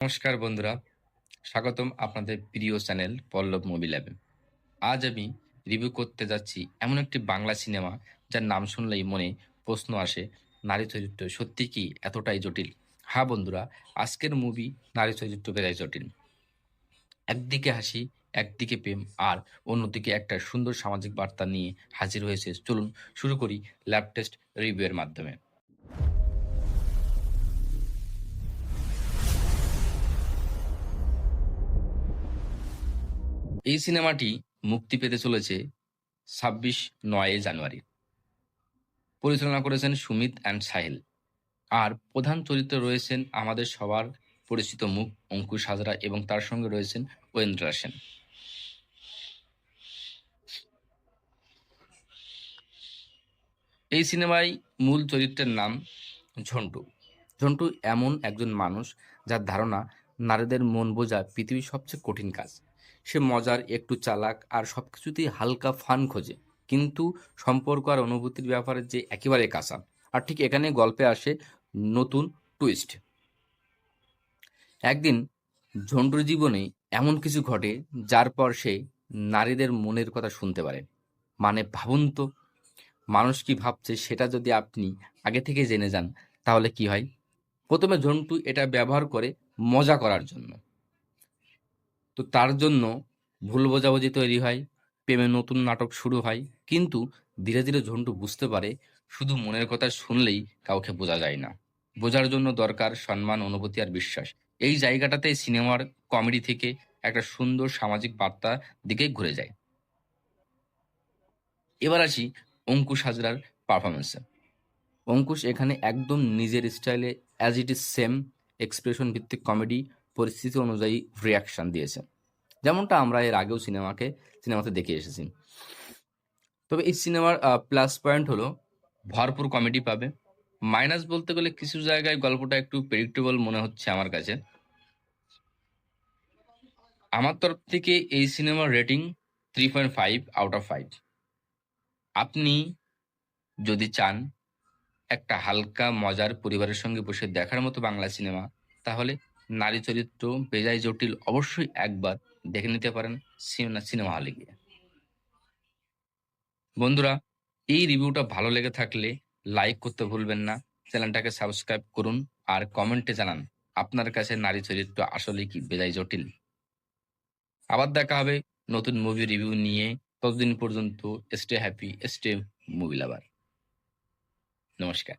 নমস্কার বন্ধুরা, স্বাগতম আপনাদের প্রিয় চ্যানেল পল্লব মুভি ল্যাবে। আজ আমি রিভিউ করতে যাচ্ছি এমন একটি বাংলা সিনেমা যার নাম শুনলেই মনে প্রশ্ন আসে, নারী চরিত্র সত্যি কি এতটাই জটিল? হ্যাঁ বন্ধুরা, আজকের মুভি নারী চরিত্র বেজায় জটিল। একদিকে হাসি, একদিকে প্রেম, আর অন্যদিকে একটা সুন্দর সামাজিক বার্তা নিয়ে হাজির হয়েছে। চলুন শুরু করি ল্যাব টেস্ট রিভিউ এর মাধ্যমে। এই সিনেমাটি মুক্তি পেতে চলেছে 26 জানুয়ারি। পরিচালনা করেছেন সুমিত অ্যান্ড সাহিল। আর প্রধান চরিত্রে রয়েছেন আমাদের সবার পরিচিত মুখ অঙ্কুশ হাজরা এবং তার সঙ্গে রয়েছেন ওয়েন্দ্রা সেন। এই সিনেমায় মূল চরিত্রের নাম ঝন্টু। ঝন্টু এমন একজন মানুষ যার ধারণা নারীদের মন বোঝা পৃথিবীর সবচেয়ে কঠিন কাজ। সে মজার, একটু চালাক আর সবকিছুতেই হালকা ফান খোঁজে, কিন্তু সম্পর্ক আর অনুভূতির ব্যাপারে যে একেবারে কাঁচা। আর ঠিক এখানে গল্পে আসে নতুন টুইস্ট। একদিন ঝন্টুর জীবনে এমন কিছু ঘটে যার পর সে নারীদের মনের কথা শুনতে পারে। মানে ভাবুন তো, মানুষ কি ভাবছে সেটা যদি আপনি আগে থেকে জেনে যান, তাহলে কি হয়? প্রথমে ঝন্টু এটা ব্যবহার করে মজা করার জন্য। তো তার জন্য ভুল বোঝাবুঝি তৈরি হয়, প্রেমের নতুন নাটক শুরু হয়। কিন্তু ধীরে ধীরে ঝন্টু বুঝতে পারে শুধু মনের কথা শুনলেই কাউকে বোঝা যায় না। বোঝার জন্য দরকার সম্মান, অনুভূতি আর বিশ্বাস। এই জায়গাটাতে সিনেমার কমেডি থেকে একটা সুন্দর সামাজিক বার্তা দিকে ঘুরে যায়। এবার আসি অঙ্কুশ হাজরার পারফরমেন্সে। অঙ্কুশ এখানে একদম নিজের স্টাইলে as it is same expression ভিত্তিক কমেডি, পরিস্থিতি অনুযায়ী রিয়াকশন দিয়েছে, যেমনটা আমরা এর আগেও সিনেমাতে দেখে এসেছি। তবে এই সিনেমার প্লাস পয়েন্ট হলো ভরপুর কমেডি পাবে। মাইনাস বলতে গেলে কিছু জায়গায় গল্পটা একটু প্রেডিক্টেবল মনে হচ্ছে আমার কাছে। আমার তরফ থেকে এই সিনেমার রেটিং 3.5 আউট অফ 5। আপনি যদি চান একটা হালকা মজার পরিবারের সঙ্গে বসে দেখার মতো বাংলা সিনেমা, তাহলে নারী চরিত্র বেজায় জটিল অবশ্যই একবার দেখে নিতে পারেন সিনেমা হলে গিয়ে। বন্ধুরা, এই রিভিউটা ভালো লেগে থাকলে লাইক করতে ভুলবেন না, চ্যানেলটাকে সাবস্ক্রাইব করুন, আর কমেন্টে জানান আপনার কাছে নারী চরিত্র আসলে কি বেজায় জটিল। আবার দেখা হবে নতুন মুভি রিভিউ নিয়ে। ততদিন পর্যন্ত stay happy, stay movie lover. নমস্কার।